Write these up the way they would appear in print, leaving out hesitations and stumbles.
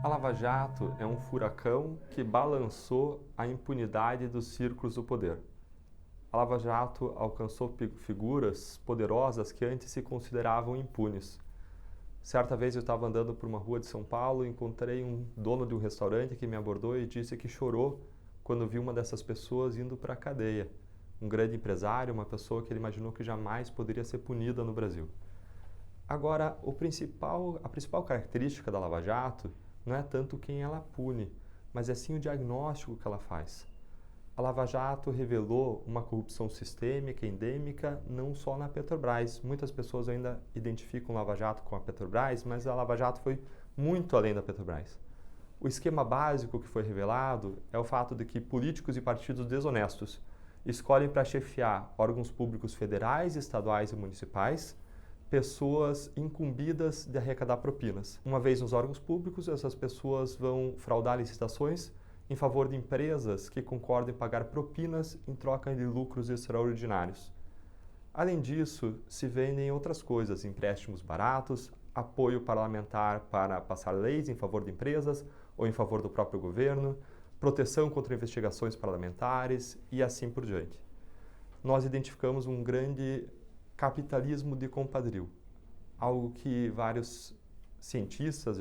A Lava Jato é um furacão que balançou a impunidade dos círculos do poder. A Lava Jato alcançou figuras poderosas que antes se consideravam impunes. Certa vez eu estava andando por uma rua de São Paulo e encontrei um dono de um restaurante que me abordou e disse que chorou quando viu uma dessas pessoas indo para a cadeia. Um grande empresário, uma pessoa que ele imaginou que jamais poderia ser punida no Brasil. Agora, a principal característica da Lava Jato não é tanto quem ela pune, mas é sim o diagnóstico que ela faz. A Lava Jato revelou uma corrupção sistêmica, endêmica, não só na Petrobras. Muitas pessoas ainda identificam a Lava Jato com a Petrobras, mas a Lava Jato foi muito além da Petrobras. O esquema básico que foi revelado é o fato de que políticos e partidos desonestos escolhem para chefiar órgãos públicos federais, estaduais e municipais pessoas incumbidas de arrecadar propinas. Uma vez nos órgãos públicos, essas pessoas vão fraudar licitações em favor de empresas que concordam em pagar propinas em troca de lucros extraordinários. Além disso, se vendem outras coisas, empréstimos baratos, apoio parlamentar para passar leis em favor de empresas ou em favor do próprio governo, proteção contra investigações parlamentares e assim por diante. Nós identificamos um grande capitalismo de compadrio, algo que vários cientistas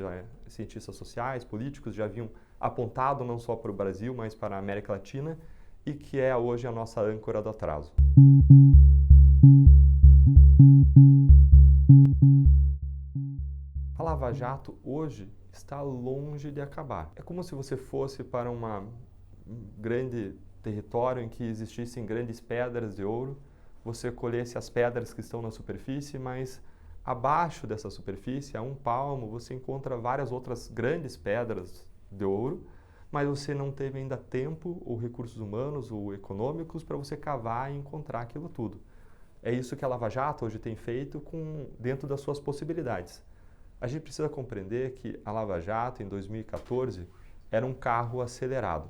sociais, políticos já haviam apontado não só para o Brasil, mas para a América Latina e que é hoje a nossa âncora do atraso. A Lava Jato hoje está longe de acabar. É como se você fosse para um grande território em que existissem grandes pedras de ouro, você colhesse as pedras que estão na superfície, mas abaixo dessa superfície, a um palmo, você encontra várias outras grandes pedras de ouro, mas você não teve ainda tempo ou recursos humanos ou econômicos para você cavar e encontrar aquilo tudo. É isso que a Lava Jato hoje tem feito dentro das suas possibilidades. A gente precisa compreender que a Lava Jato, em 2014, era um carro acelerado,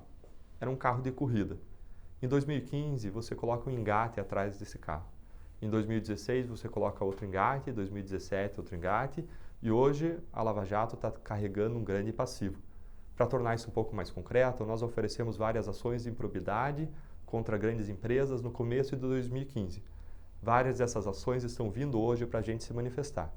era um carro de corrida. Em 2015, você coloca um engate atrás desse carro. Em 2016, você coloca outro engate, em 2017, outro engate, e hoje a Lava Jato está carregando um grande passivo. Para tornar isso um pouco mais concreto, nós oferecemos várias ações de improbidade contra grandes empresas no começo de 2015. Várias dessas ações estão vindo hoje para a gente se manifestar.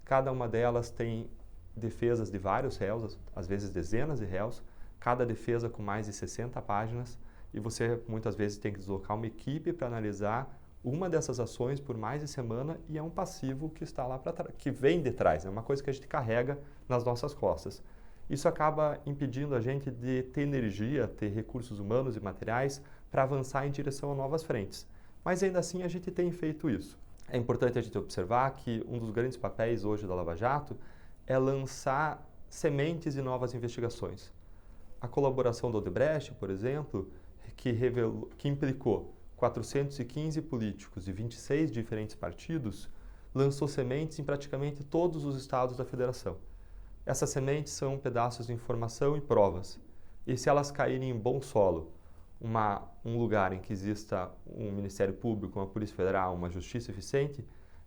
Cada uma delas tem defesas de vários réus, às vezes dezenas de réus, cada defesa com mais de 60 páginas, e você muitas vezes tem que deslocar uma equipe para analisar uma dessas ações por mais de semana e é um passivo que está lá para trás, que vem de trás, é uma coisa que a gente carrega nas nossas costas. Isso acaba impedindo a gente de ter energia, ter recursos humanos e materiais para avançar em direção a novas frentes. Mas ainda assim a gente tem feito isso. É importante a gente observar que um dos grandes papéis hoje da Lava Jato é lançar sementes de novas investigações. A colaboração do Odebrecht, por exemplo, que implicou 415 políticos de 26 diferentes partidos, lançou sementes em praticamente todos os estados da federação. Essas sementes são pedaços de informação e provas. E se elas caírem em bom solo, um lugar em que exista um Ministério Público, uma Polícia Federal, uma Justiça eficiente,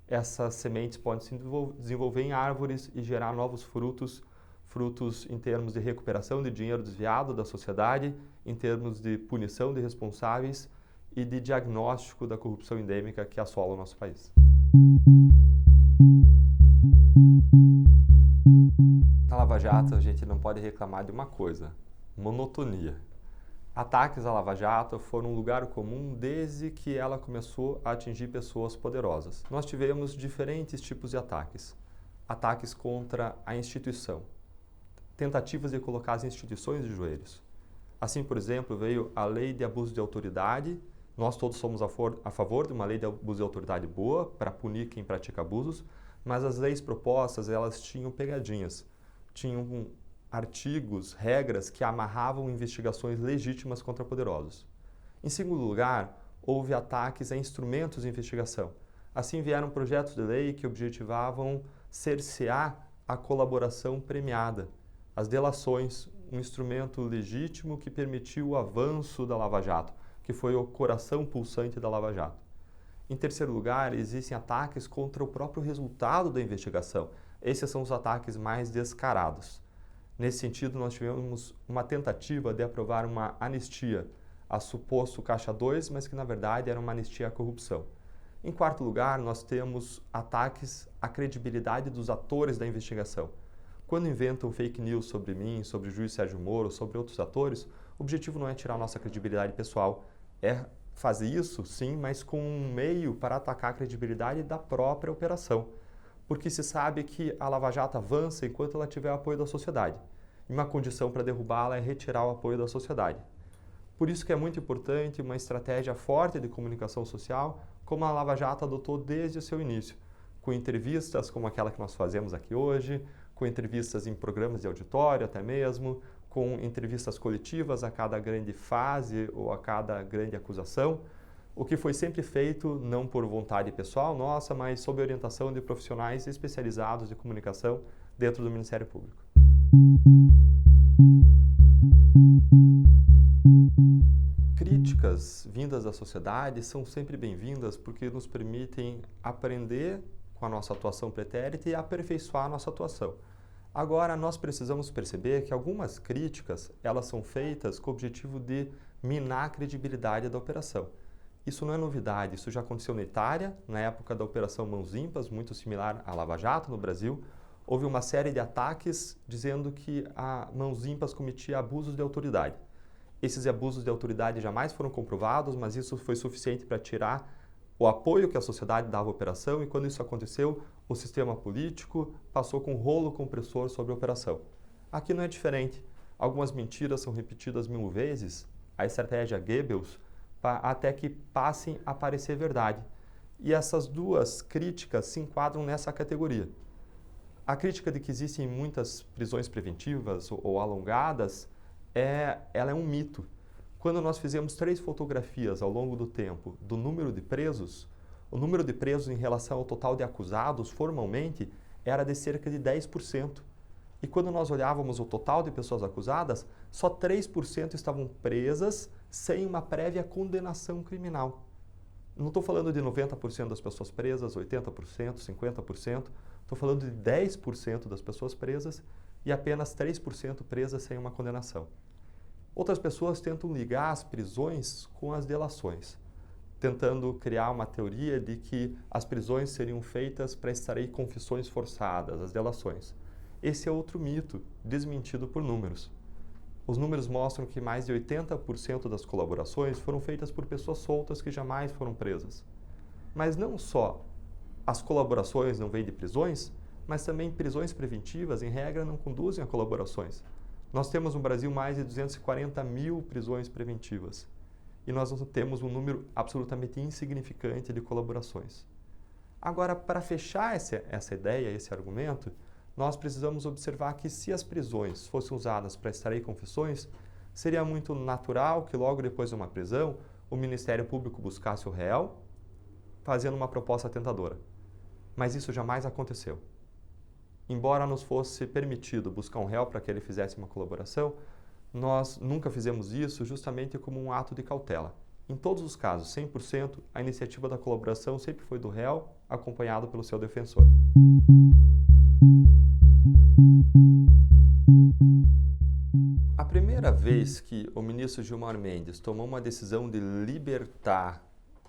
essas sementes podem se desenvolver em árvores e gerar novos frutos em termos de recuperação de dinheiro desviado da sociedade, em termos de punição de responsáveis e de diagnóstico da corrupção endêmica que assola o nosso país. Na Lava Jato, a gente não pode reclamar de uma coisa: monotonia. Ataques à Lava Jato foram um lugar comum desde que ela começou a atingir pessoas poderosas. Nós tivemos diferentes tipos de ataques. Ataques contra a instituição. Tentativas de colocar as instituições de joelhos. Assim, por exemplo, veio a lei de abuso de autoridade. Nós todos somos a favor de uma lei de abuso de autoridade boa para punir quem pratica abusos, mas as leis propostas, elas tinham pegadinhas. Tinham artigos, regras que amarravam investigações legítimas contra poderosos. Em segundo lugar, houve ataques a instrumentos de investigação. Assim vieram projetos de lei que objetivavam cercear a colaboração premiada, as delações, um instrumento legítimo que permitiu o avanço da Lava Jato, que foi o coração pulsante da Lava Jato. Em terceiro lugar, existem ataques contra o próprio resultado da investigação. Esses são os ataques mais descarados. Nesse sentido, nós tivemos uma tentativa de aprovar uma anistia a suposto Caixa 2, mas que na verdade era uma anistia à corrupção. Em quarto lugar, nós temos ataques à credibilidade dos atores da investigação. Quando inventam fake news sobre mim, sobre o juiz Sérgio Moro, sobre outros atores, o objetivo não é tirar nossa credibilidade pessoal, é fazer isso, sim, mas com um meio para atacar a credibilidade da própria operação. Porque se sabe que a Lava Jato avança enquanto ela tiver o apoio da sociedade. E uma condição para derrubá-la é retirar o apoio da sociedade. Por isso que é muito importante uma estratégia forte de comunicação social, como a Lava Jato adotou desde o seu início, com entrevistas como aquela que nós fazemos aqui hoje, com entrevistas em programas de auditório até mesmo, com entrevistas coletivas a cada grande fase ou a cada grande acusação, o que foi sempre feito não por vontade pessoal nossa, mas sob orientação de profissionais especializados de comunicação dentro do Ministério Público. Críticas vindas da sociedade são sempre bem-vindas porque nos permitem aprender com a nossa atuação pretérita e aperfeiçoar a nossa atuação. Agora, nós precisamos perceber que algumas críticas, elas são feitas com o objetivo de minar a credibilidade da operação. Isso não é novidade, isso já aconteceu na Itália, na época da Operação Mãos Limpas, muito similar à Lava Jato no Brasil. Houve uma série de ataques dizendo que a Mãos Limpas cometia abusos de autoridade. Esses abusos de autoridade jamais foram comprovados, mas isso foi suficiente para tirar o apoio que a sociedade dava à operação e quando isso aconteceu, o sistema político passou com um rolo compressor sobre a operação. Aqui não é diferente. Algumas mentiras são repetidas 1000 vezes, a estratégia Goebbels, até que passem a parecer verdade. E essas duas críticas se enquadram nessa categoria. A crítica de que existem muitas prisões preventivas ou alongadas, ela é um mito. Quando nós fizemos 3 fotografias ao longo do tempo do número de presos, o número de presos em relação ao total de acusados, formalmente, era de cerca de 10%. E quando nós olhávamos o total de pessoas acusadas, só 3% estavam presas sem uma prévia condenação criminal. Não estou falando de 90% das pessoas presas, 80%, 50%. Estou falando de 10% das pessoas presas e apenas 3% presas sem uma condenação. Outras pessoas tentam ligar as prisões com as delações, tentando criar uma teoria de que as prisões seriam feitas para extrair confissões forçadas, as delações. Esse é outro mito, desmentido por números. Os números mostram que mais de 80% das colaborações foram feitas por pessoas soltas que jamais foram presas. Mas não só as colaborações não vêm de prisões, mas também prisões preventivas, em regra, não conduzem a colaborações. Nós temos no Brasil mais de 240 mil prisões preventivas e nós temos um número absolutamente insignificante de colaborações. Agora, para fechar essa ideia, esse argumento, nós precisamos observar que se as prisões fossem usadas para extrair confissões, seria muito natural que logo depois de uma prisão, o Ministério Público buscasse o réu, fazendo uma proposta tentadora. Mas isso jamais aconteceu. Embora nos fosse permitido buscar um réu para que ele fizesse uma colaboração, nós nunca fizemos isso justamente como um ato de cautela. Em todos os casos, 100%, a iniciativa da colaboração sempre foi do réu, acompanhado pelo seu defensor. A primeira vez que o ministro Gilmar Mendes tomou uma decisão de libertar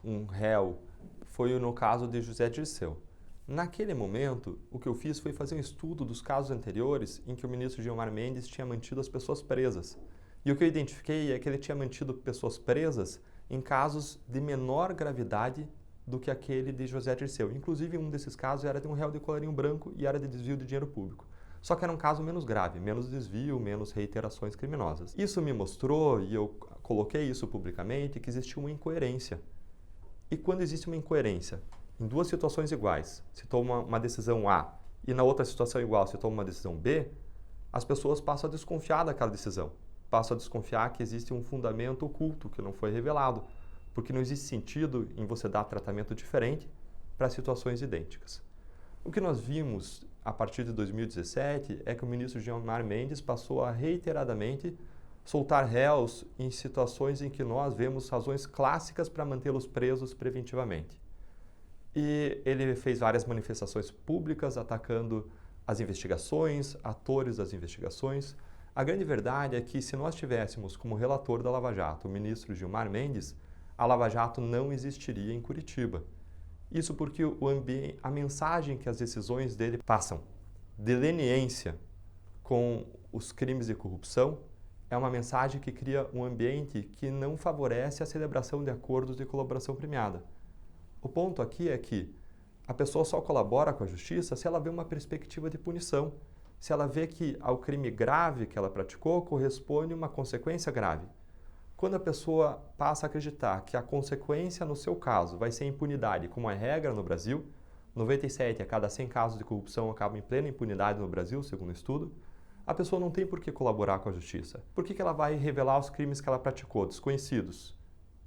um réu foi no caso de José Dirceu. Naquele momento, o que eu fiz foi fazer um estudo dos casos anteriores em que o ministro Gilmar Mendes tinha mantido as pessoas presas. E o que eu identifiquei é que ele tinha mantido pessoas presas em casos de menor gravidade do que aquele de José Dirceu. Inclusive, um desses casos era de um réu de colarinho branco e era de desvio de dinheiro público. Só que era um caso menos grave, menos desvio, menos reiterações criminosas. Isso me mostrou, e eu coloquei isso publicamente, que existia uma incoerência. E quando existe uma incoerência, em duas situações iguais, se toma uma decisão A e na outra situação igual se toma uma decisão B, as pessoas passam a desconfiar daquela decisão, passam a desconfiar que existe um fundamento oculto que não foi revelado, porque não existe sentido em você dar tratamento diferente para situações idênticas. O que nós vimos a partir de 2017 é que o ministro Gilmar Mendes passou a reiteradamente soltar réus em situações em que nós vemos razões clássicas para mantê-los presos preventivamente. E ele fez várias manifestações públicas atacando as investigações, atores das investigações. A grande verdade é que se nós tivéssemos como relator da Lava Jato o ministro Gilmar Mendes, a Lava Jato não existiria em Curitiba. Isso porque a mensagem que as decisões dele passam de leniência com os crimes de corrupção é uma mensagem que cria um ambiente que não favorece a celebração de acordos de colaboração premiada. O ponto aqui é que a pessoa só colabora com a justiça se ela vê uma perspectiva de punição, se ela vê que ao crime grave que ela praticou corresponde uma consequência grave. Quando a pessoa passa a acreditar que a consequência no seu caso vai ser impunidade, como é regra no Brasil, 97 a cada 100 casos de corrupção acabam em plena impunidade no Brasil, segundo o estudo, a pessoa não tem por que colaborar com a justiça. Por que ela vai revelar os crimes que ela praticou, desconhecidos,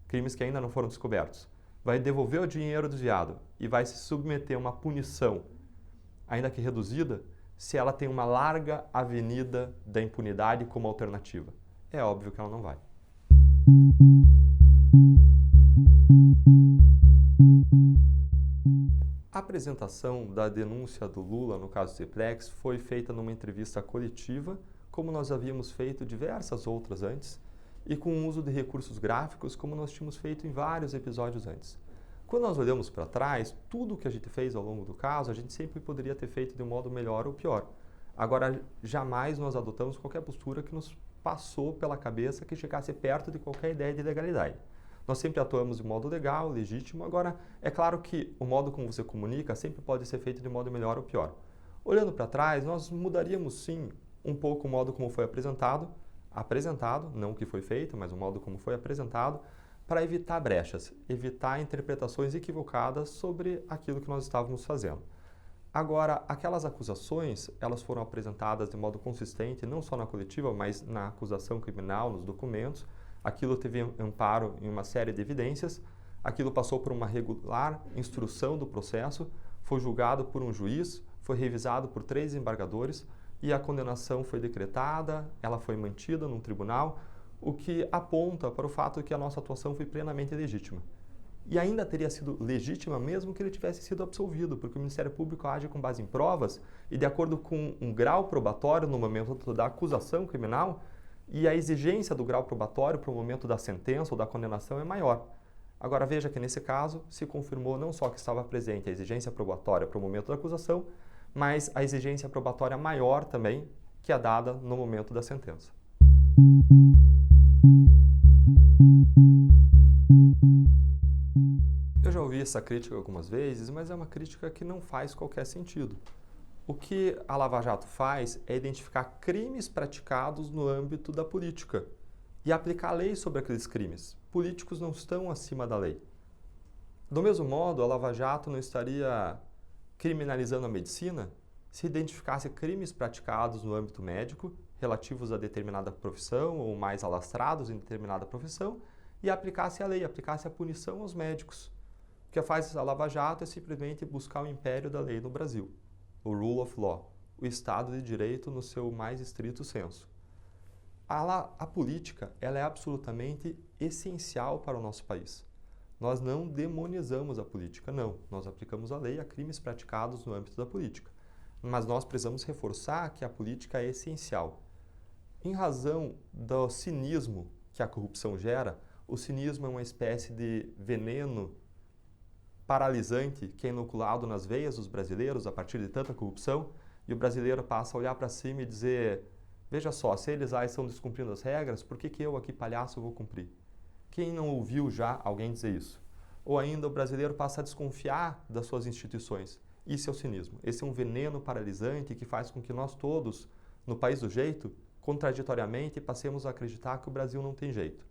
crimes que ainda não foram descobertos? Vai devolver o dinheiro desviado e vai se submeter a uma punição, ainda que reduzida, se ela tem uma larga avenida da impunidade como alternativa. É óbvio que ela não vai. A apresentação da denúncia do Lula no caso Triplex foi feita numa entrevista coletiva, como nós havíamos feito diversas outras antes, e com o uso de recursos gráficos, como nós tínhamos feito em vários episódios antes. Quando nós olhamos para trás, tudo o que a gente fez ao longo do caso, a gente sempre poderia ter feito de um modo melhor ou pior. Agora, jamais nós adotamos qualquer postura que nos passou pela cabeça que chegasse perto de qualquer ideia de legalidade. Nós sempre atuamos de modo legal, legítimo. Agora, é claro que o modo como você comunica sempre pode ser feito de modo melhor ou pior. Olhando para trás, nós mudaríamos sim um pouco o modo como foi apresentado, não o que foi feito, mas o modo como foi apresentado, para evitar brechas, evitar interpretações equivocadas sobre aquilo que nós estávamos fazendo. Agora, aquelas acusações, elas foram apresentadas de modo consistente, não só na coletiva, mas na acusação criminal, nos documentos. Aquilo teve amparo em uma série de evidências, aquilo passou por uma regular instrução do processo, foi julgado por um juiz, foi revisado por 3 embargadores e a condenação foi decretada, ela foi mantida num tribunal, o que aponta para o fato de que a nossa atuação foi plenamente legítima. E ainda teria sido legítima mesmo que ele tivesse sido absolvido, porque o Ministério Público age com base em provas e de acordo com um grau probatório no momento da acusação criminal, e a exigência do grau probatório para o momento da sentença ou da condenação é maior. Agora veja que nesse caso se confirmou não só que estava presente a exigência probatória para o momento da acusação, mas a exigência probatória maior também, que é dada no momento da sentença. Eu já ouvi essa crítica algumas vezes, mas é uma crítica que não faz qualquer sentido. O que a Lava Jato faz é identificar crimes praticados no âmbito da política e aplicar a lei sobre aqueles crimes. Políticos não estão acima da lei. Do mesmo modo, a Lava Jato não estaria criminalizando a medicina se identificasse crimes praticados no âmbito médico, relativos a determinada profissão ou mais alastrados em determinada profissão, e aplicasse a lei, aplicasse a punição aos médicos. O que faz a Lava Jato é simplesmente buscar o império da lei no Brasil, o rule of law, o Estado de Direito no seu mais estrito senso. A política ela é absolutamente essencial para o nosso país. Nós não demonizamos a política, não. Nós aplicamos a lei a crimes praticados no âmbito da política. Mas nós precisamos reforçar que a política é essencial. Em razão do cinismo que a corrupção gera, o cinismo é uma espécie de veneno paralisante que é inoculado nas veias dos brasileiros a partir de tanta corrupção, e o brasileiro passa a olhar para cima e dizer: veja só, se eles lá estão descumprindo as regras, por que eu aqui, palhaço, vou cumprir? Quem não ouviu já alguém dizer isso? Ou ainda o brasileiro passa a desconfiar das suas instituições. Isso é o cinismo. Esse é um veneno paralisante que faz com que nós todos, no país do jeito, contraditoriamente, passemos a acreditar que o Brasil não tem jeito.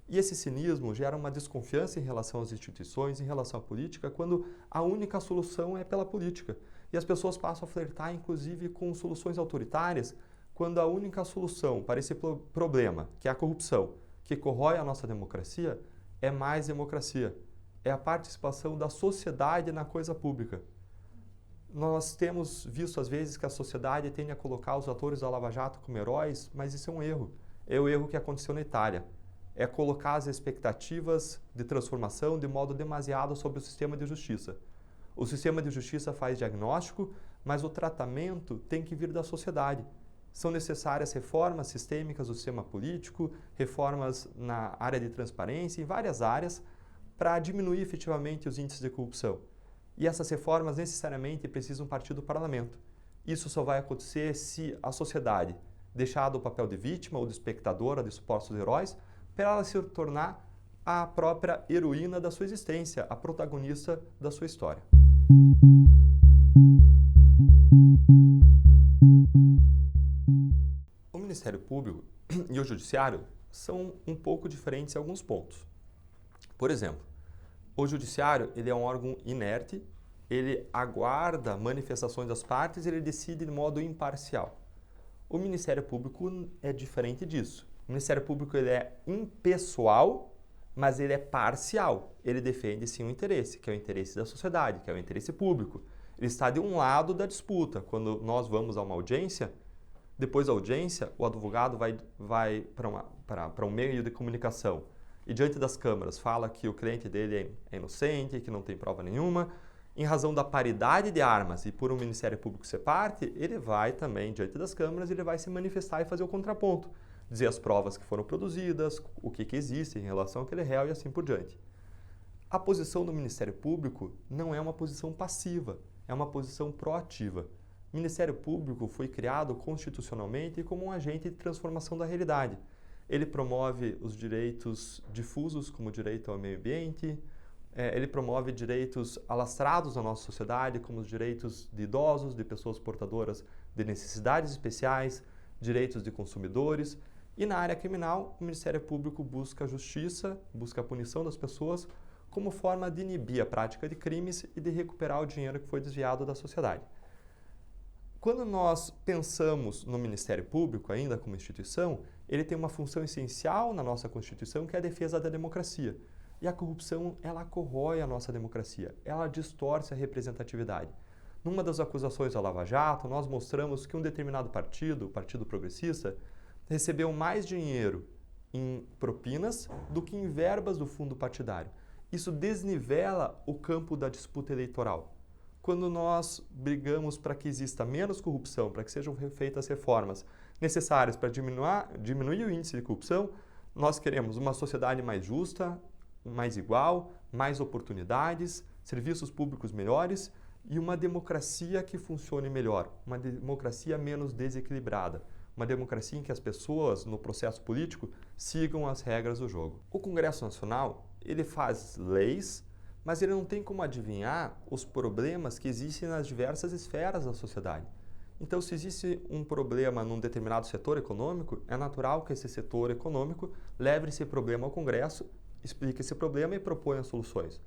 E esse cinismo gera uma desconfiança em relação às instituições, em relação à política, quando a única solução é pela política. E as pessoas passam a flertar, inclusive, com soluções autoritárias, quando a única solução para esse problema, que é a corrupção, que corrói a nossa democracia, é mais democracia. É a participação da sociedade na coisa pública. Nós temos visto, às vezes, que a sociedade tende a colocar os atores da Lava Jato como heróis, mas isso é um erro. É o erro que aconteceu na Itália. É colocar as expectativas de transformação de modo demasiado sobre o sistema de justiça. O sistema de justiça faz diagnóstico, mas o tratamento tem que vir da sociedade. São necessárias reformas sistêmicas do sistema político, reformas na área de transparência, em várias áreas, para diminuir efetivamente os índices de corrupção. E essas reformas necessariamente precisam partir do parlamento. Isso só vai acontecer se a sociedade deixar do papel de vítima ou de espectadora de supostos heróis, para ela se tornar a própria heroína da sua existência, a protagonista da sua história. O Ministério Público e o Judiciário são um pouco diferentes em alguns pontos. Por exemplo, o Judiciário ele é um órgão inerte, ele aguarda manifestações das partes e ele decide de modo imparcial. O Ministério Público é diferente disso. O Ministério Público ele é impessoal, mas ele é parcial. Ele defende sim um interesse, que é o interesse da sociedade, que é o interesse público. Ele está de um lado da disputa. Quando nós vamos a uma audiência, depois da audiência, o advogado vai para um meio de comunicação e diante das câmeras fala que o cliente dele é inocente, que não tem prova nenhuma. Em razão da paridade de armas e por o Ministério Público ser parte, ele vai também, diante das câmeras, ele vai se manifestar e fazer o contraponto. Dizer as provas que foram produzidas, o que existe em relação àquele réu e assim por diante. A posição do Ministério Público não é uma posição passiva, é uma posição proativa. O Ministério Público foi criado constitucionalmente como um agente de transformação da realidade. Ele promove os direitos difusos, como o direito ao meio ambiente, ele promove direitos alastrados na nossa sociedade, como os direitos de idosos, de pessoas portadoras de necessidades especiais, direitos de consumidores. E na área criminal, o Ministério Público busca a justiça, busca a punição das pessoas como forma de inibir a prática de crimes e de recuperar o dinheiro que foi desviado da sociedade. Quando nós pensamos no Ministério Público, ainda como instituição, ele tem uma função essencial na nossa Constituição, que é a defesa da democracia. E a corrupção, ela corrói a nossa democracia, ela distorce a representatividade. Numa das acusações da Lava Jato, nós mostramos que um determinado partido, o Partido Progressista, recebeu mais dinheiro em propinas do que em verbas do fundo partidário. Isso desnivela o campo da disputa eleitoral. Quando nós brigamos para que exista menos corrupção, para que sejam feitas reformas necessárias para diminuir o índice de corrupção, nós queremos uma sociedade mais justa, mais igual, mais oportunidades, serviços públicos melhores e uma democracia que funcione melhor, uma democracia menos desequilibrada, uma democracia em que as pessoas no processo político sigam as regras do jogo. O Congresso Nacional, ele faz leis, mas ele não tem como adivinhar os problemas que existem nas diversas esferas da sociedade. Então, se existe um problema num determinado setor econômico, é natural que esse setor econômico leve esse problema ao Congresso, explique esse problema e proponha soluções.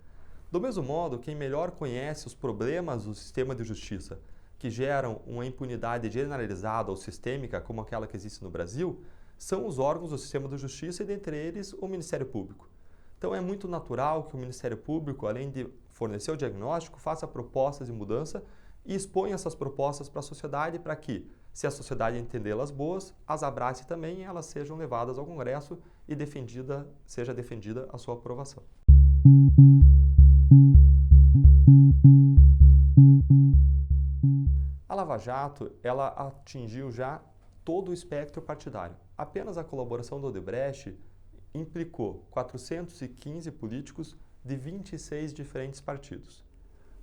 Do mesmo modo, quem melhor conhece os problemas do sistema de justiça, que geram uma impunidade generalizada ou sistêmica, como aquela que existe no Brasil, são os órgãos do sistema de justiça e, dentre eles, o Ministério Público. Então, é muito natural que o Ministério Público, além de fornecer o diagnóstico, faça propostas de mudança e exponha essas propostas para a sociedade para que, se a sociedade entendê-las boas, as abrace também e elas sejam levadas ao Congresso e seja defendida a sua aprovação. A Lava Jato, ela atingiu já todo o espectro partidário. Apenas a colaboração do Odebrecht implicou 415 políticos de 26 diferentes partidos.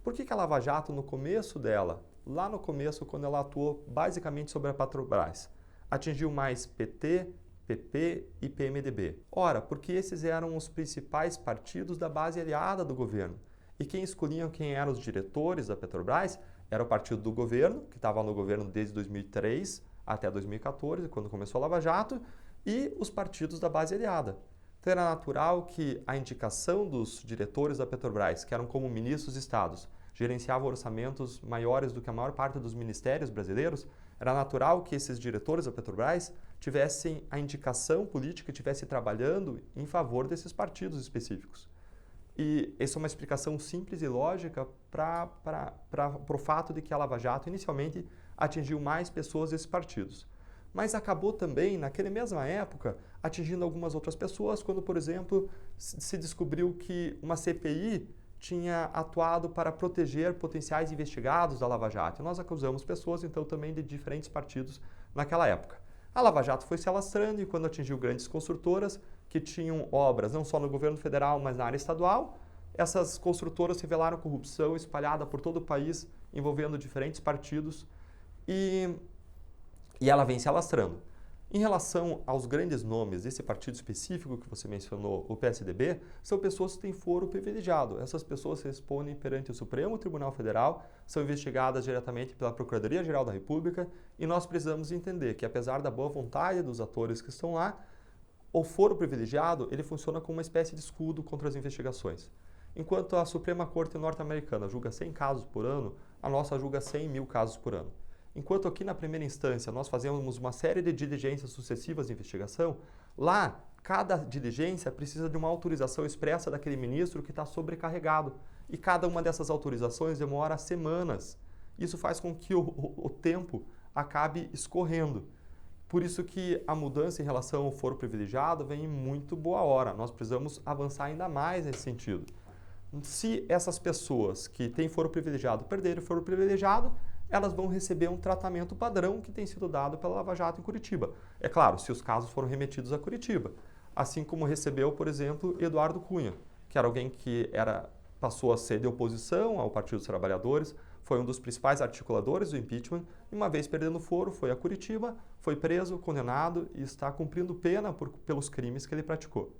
Por que a Lava Jato, no começo dela, lá no começo, quando ela atuou basicamente sobre a Petrobras, atingiu mais PT, PP e PMDB? Ora, porque esses eram os principais partidos da base aliada do governo. E quem escolhiam quem eram os diretores da Petrobras era o partido do governo, que estava no governo desde 2003 até 2014, quando começou a Lava Jato, e os partidos da base aliada. Então era natural que a indicação dos diretores da Petrobras, que eram como ministros de estados, gerenciavam orçamentos maiores do que a maior parte dos ministérios brasileiros, era natural que esses diretores da Petrobras tivessem a indicação política, estivessem trabalhando em favor desses partidos específicos. E essa é uma explicação simples e lógica para o fato de que a Lava Jato inicialmente atingiu mais pessoas desses partidos. Mas acabou também, naquela mesma época, atingindo algumas outras pessoas, quando, por exemplo, se descobriu que uma CPI tinha atuado para proteger potenciais investigados da Lava Jato. E nós acusamos pessoas, então, também de diferentes partidos naquela época. A Lava Jato foi se alastrando e quando atingiu grandes construtoras que tinham obras não só no governo federal, mas na área estadual, essas construtoras revelaram corrupção espalhada por todo o país, envolvendo diferentes partidos, e ela vem se alastrando. Em relação aos grandes nomes desse partido específico que você mencionou, o PSDB, são pessoas que têm foro privilegiado. Essas pessoas respondem perante o Supremo Tribunal Federal, são investigadas diretamente pela Procuradoria-Geral da República e nós precisamos entender que, apesar da boa vontade dos atores que estão lá, o foro privilegiado ele funciona como uma espécie de escudo contra as investigações. Enquanto a Suprema Corte norte-americana julga 100 casos por ano, a nossa julga 100 mil casos por ano. Enquanto aqui na primeira instância nós fazemos uma série de diligências sucessivas de investigação, lá cada diligência precisa de uma autorização expressa daquele ministro que está sobrecarregado. E cada uma dessas autorizações demora semanas. Isso faz com que o tempo acabe escorrendo. Por isso que a mudança em relação ao foro privilegiado vem em muito boa hora. Nós precisamos avançar ainda mais nesse sentido. Se essas pessoas que têm foro privilegiado perderem o foro privilegiado, elas vão receber um tratamento padrão que tem sido dado pela Lava Jato em Curitiba. É claro, se os casos foram remetidos a Curitiba. Assim como recebeu, por exemplo, Eduardo Cunha, que era alguém que passou a ser de oposição ao Partido dos Trabalhadores, foi um dos principais articuladores do impeachment, e uma vez perdendo o foro, foi a Curitiba, foi preso, condenado e está cumprindo pena pelos crimes que ele praticou.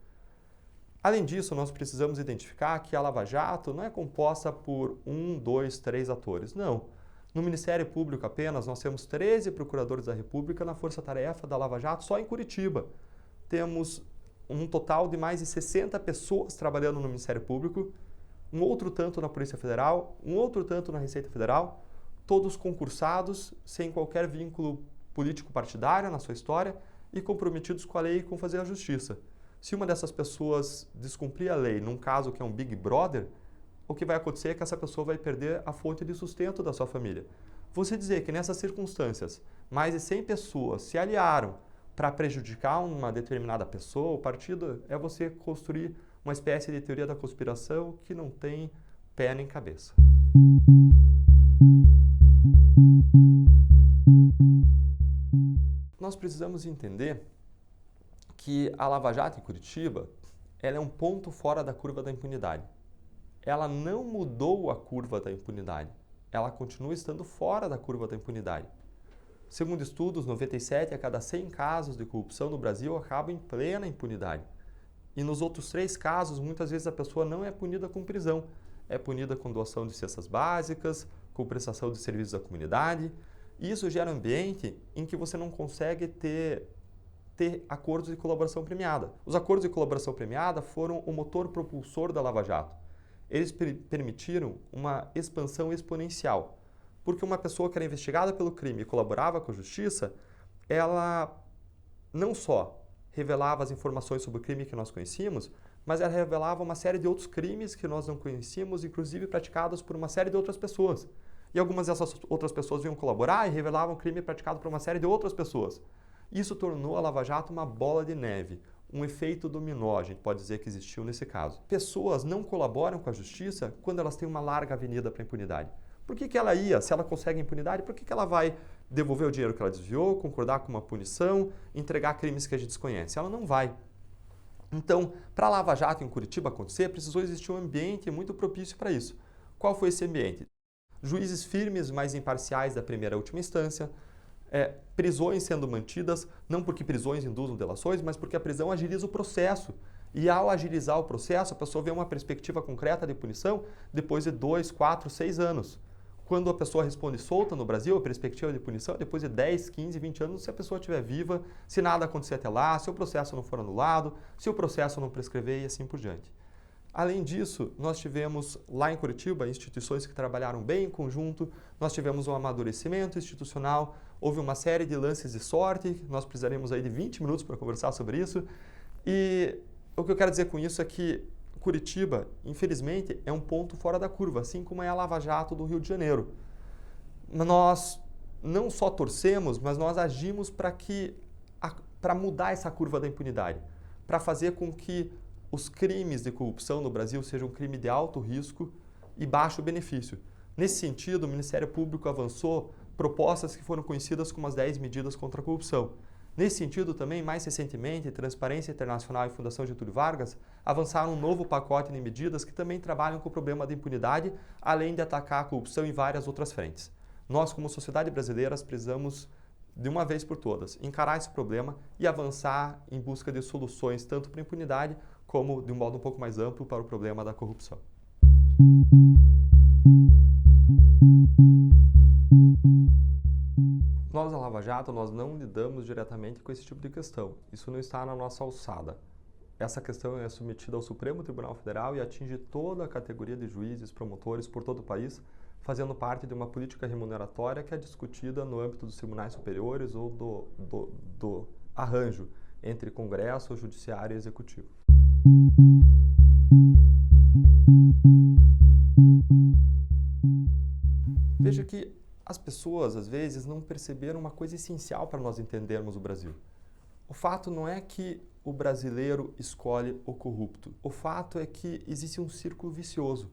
Além disso, nós precisamos identificar que a Lava Jato não é composta por 1, 2, 3 atores, não. No Ministério Público apenas, nós temos 13 procuradores da República na força-tarefa da Lava Jato só em Curitiba. Temos um total de mais de 60 pessoas trabalhando no Ministério Público, um outro tanto na Polícia Federal, um outro tanto na Receita Federal, todos concursados, sem qualquer vínculo político-partidário na sua história e comprometidos com a lei e com fazer a justiça. Se uma dessas pessoas descumprir a lei num caso que é um Big Brother, o que vai acontecer é que essa pessoa vai perder a fonte de sustento da sua família. Você dizer que nessas circunstâncias mais de 100 pessoas se aliaram para prejudicar uma determinada pessoa, o partido, é você construir uma espécie de teoria da conspiração que não tem pé nem cabeça. Nós precisamos entender que a Lava Jato em Curitiba ela é um ponto fora da curva da impunidade. Ela não mudou a curva da impunidade, ela continua estando fora da curva da impunidade. Segundo estudos, 97 a cada 100 casos de corrupção no Brasil acabam em plena impunidade. E nos outros 3 casos, muitas vezes a pessoa não é punida com prisão, é punida com doação de cestas básicas, com prestação de serviços à comunidade. E isso gera um ambiente em que você não consegue ter acordos de colaboração premiada. Os acordos de colaboração premiada foram o motor propulsor da Lava Jato. Eles permitiram uma expansão exponencial, porque uma pessoa que era investigada pelo crime e colaborava com a justiça, ela não só revelava as informações sobre o crime que nós conhecíamos, mas ela revelava uma série de outros crimes que nós não conhecíamos, inclusive praticados por uma série de outras pessoas. E algumas dessas outras pessoas vinham colaborar e revelavam crime praticado por uma série de outras pessoas. Isso tornou a Lava Jato uma bola de neve, um efeito dominó, a gente pode dizer que existiu nesse caso. Pessoas não colaboram com a justiça quando elas têm uma larga avenida para a impunidade. Por que ela ia, se ela consegue impunidade, por que ela vai devolver o dinheiro que ela desviou, concordar com uma punição, entregar crimes que a gente desconhece? Ela não vai. Então, para a Lava Jato em Curitiba acontecer, precisou existir um ambiente muito propício para isso. Qual foi esse ambiente? Juízes firmes, mas imparciais da primeira e última instância, prisões sendo mantidas, não porque prisões induzam delações, mas porque a prisão agiliza o processo. E ao agilizar o processo, a pessoa vê uma perspectiva concreta de punição depois de 2, 4, 6 anos. Quando a pessoa responde solta no Brasil, a perspectiva de punição é depois de 10, 15, 20 anos, se a pessoa estiver viva, se nada acontecer até lá, se o processo não for anulado, se o processo não prescrever e assim por diante. Além disso, nós tivemos lá em Curitiba instituições que trabalharam bem em conjunto, nós tivemos um amadurecimento institucional, houve uma série de lances de sorte, nós precisaremos aí de 20 minutos para conversar sobre isso. E o que eu quero dizer com isso é que Curitiba, infelizmente, é um ponto fora da curva, assim como é a Lava Jato do Rio de Janeiro. Nós não só torcemos, mas nós agimos para mudar essa curva da impunidade, para fazer com que os crimes de corrupção no Brasil sejam um crime de alto risco e baixo benefício. Nesse sentido, o Ministério Público avançou propostas que foram conhecidas como as 10 medidas contra a corrupção. Nesse sentido, também, mais recentemente, Transparência Internacional e Fundação Getúlio Vargas avançaram um novo pacote de medidas que também trabalham com o problema da impunidade, além de atacar a corrupção em várias outras frentes. Nós, como sociedade brasileira, precisamos, de uma vez por todas, encarar esse problema e avançar em busca de soluções tanto para a impunidade como, de um modo um pouco mais amplo, para o problema da corrupção. Nós, na Lava Jato, nós não lidamos diretamente com esse tipo de questão. Isso não está na nossa alçada. Essa questão é submetida ao Supremo Tribunal Federal e atinge toda a categoria de juízes, promotores por todo o país, fazendo parte de uma política remuneratória que é discutida no âmbito dos tribunais superiores ou do arranjo entre Congresso, Judiciário e Executivo. Veja que as pessoas, às vezes, não perceberam uma coisa essencial para nós entendermos o Brasil. O fato não é que o brasileiro escolhe o corrupto. O fato é que existe um círculo vicioso.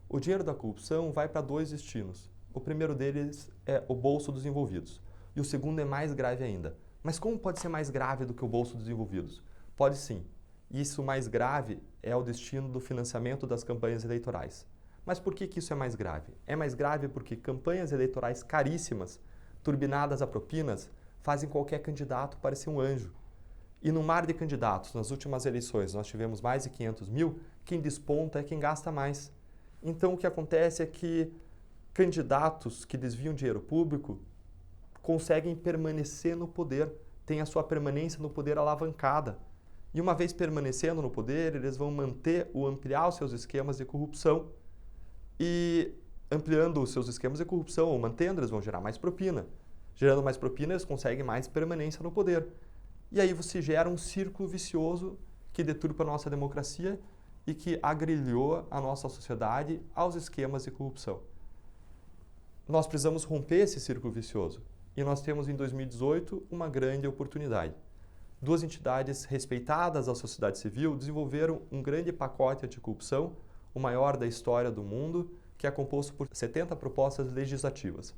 O dinheiro da corrupção vai para dois destinos. O primeiro deles é o bolso dos envolvidos. E o segundo é mais grave ainda. Mas como pode ser mais grave do que o bolso dos envolvidos? Pode sim. Isso mais grave é o destino do financiamento das campanhas eleitorais. Mas por que isso é mais grave? É mais grave porque campanhas eleitorais caríssimas, turbinadas a propinas, fazem qualquer candidato parecer um anjo. E no mar de candidatos, nas últimas eleições, nós tivemos mais de 500 mil, quem desponta é quem gasta mais. Então, o que acontece é que candidatos que desviam dinheiro público conseguem permanecer no poder, têm a sua permanência no poder alavancada. E uma vez permanecendo no poder, eles vão ampliar os seus esquemas de corrupção. E ampliando os seus esquemas de corrupção ou mantendo, eles vão gerar mais propina. Gerando mais propina, eles conseguem mais permanência no poder. E aí você gera um círculo vicioso que deturpa a nossa democracia e que agrilhoa a nossa sociedade aos esquemas de corrupção. Nós precisamos romper esse círculo vicioso. E nós temos em 2018 uma grande oportunidade. Duas entidades respeitadas da sociedade civil desenvolveram um grande pacote anticorrupção, o maior da história do mundo, que é composto por 70 propostas legislativas.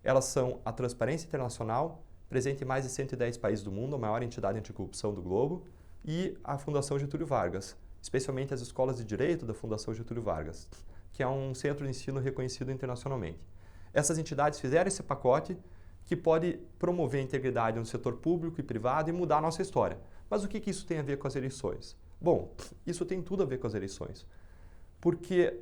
Elas são a Transparência Internacional, presente em mais de 110 países do mundo, a maior entidade anticorrupção do globo, e a Fundação Getúlio Vargas, especialmente as escolas de direito da Fundação Getúlio Vargas, que é um centro de ensino reconhecido internacionalmente. Essas entidades fizeram esse pacote que pode promover a integridade no setor público e privado e mudar a nossa história. Mas o que isso tem a ver com as eleições? Bom, isso tem tudo a ver com as eleições. Porque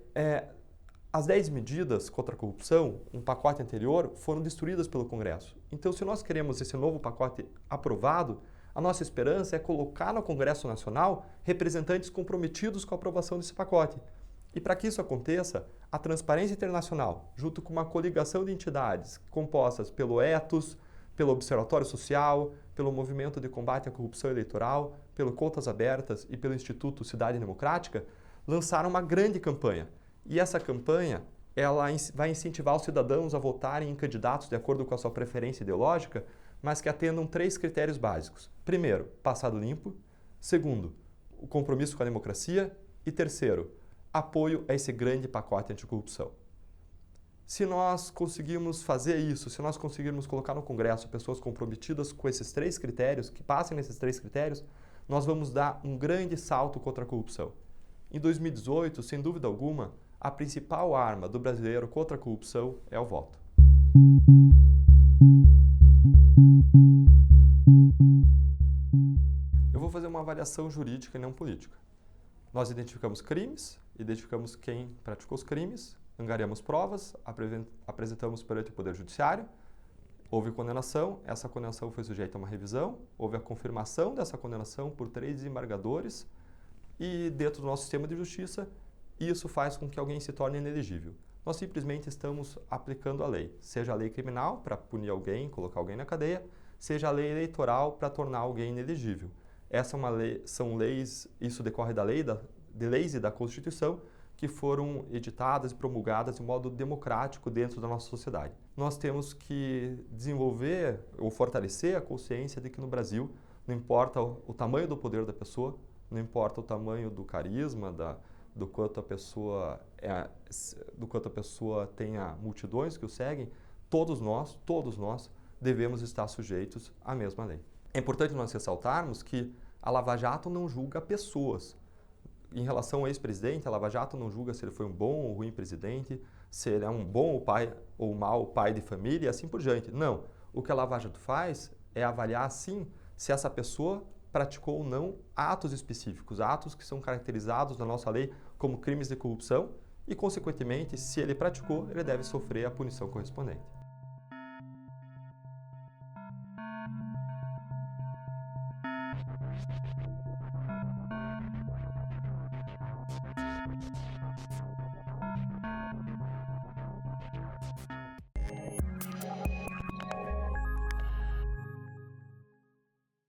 as 10 medidas contra a corrupção, um pacote anterior, foram destruídas pelo Congresso. Então, se nós queremos esse novo pacote aprovado, a nossa esperança é colocar no Congresso Nacional representantes comprometidos com a aprovação desse pacote. E para que isso aconteça, a Transparência Internacional, junto com uma coligação de entidades compostas pelo Ethos, pelo Observatório Social, pelo Movimento de Combate à Corrupção Eleitoral, pelo Contas Abertas e pelo Instituto Cidade Democrática, lançaram uma grande campanha. E essa campanha ela vai incentivar os cidadãos a votarem em candidatos de acordo com a sua preferência ideológica, mas que atendam 3 critérios básicos. Primeiro, passado limpo. Segundo, o compromisso com a democracia. E terceiro, apoio a esse grande pacote anticorrupção. Se nós conseguirmos fazer isso, se nós conseguirmos colocar no Congresso pessoas comprometidas com esses 3 critérios, que passem nesses 3 critérios, nós vamos dar um grande salto contra a corrupção. Em 2018, sem dúvida alguma, a principal arma do brasileiro contra a corrupção é o voto. Eu vou fazer uma avaliação jurídica e não política. Nós identificamos crimes, identificamos quem praticou os crimes, angariamos provas, apresentamos perante o Poder Judiciário, houve condenação, essa condenação foi sujeita a uma revisão, houve a confirmação dessa condenação por 3 desembargadores, e dentro do nosso sistema de justiça, isso faz com que alguém se torne inelegível. Nós simplesmente estamos aplicando a lei, seja a lei criminal para punir alguém, colocar alguém na cadeia, seja a lei eleitoral para tornar alguém inelegível. Essa é uma lei, são leis, isso decorre da lei, de leis e da Constituição, que foram editadas e promulgadas de modo democrático dentro da nossa sociedade. Nós temos que desenvolver ou fortalecer a consciência de que no Brasil, não importa o tamanho do poder da pessoa, não importa o tamanho do carisma, do quanto a pessoa tenha multidões que o seguem, todos nós devemos estar sujeitos à mesma lei. É importante nós ressaltarmos que a Lava Jato não julga pessoas. Em relação ao ex-presidente, a Lava Jato não julga se ele foi um bom ou ruim presidente, se ele é um bom ou mau pai de família e assim por diante. Não. O que a Lava Jato faz é avaliar, sim, se essa pessoa praticou ou não atos específicos, atos que são caracterizados na nossa lei como crimes de corrupção e, consequentemente, se ele praticou, ele deve sofrer a punição correspondente.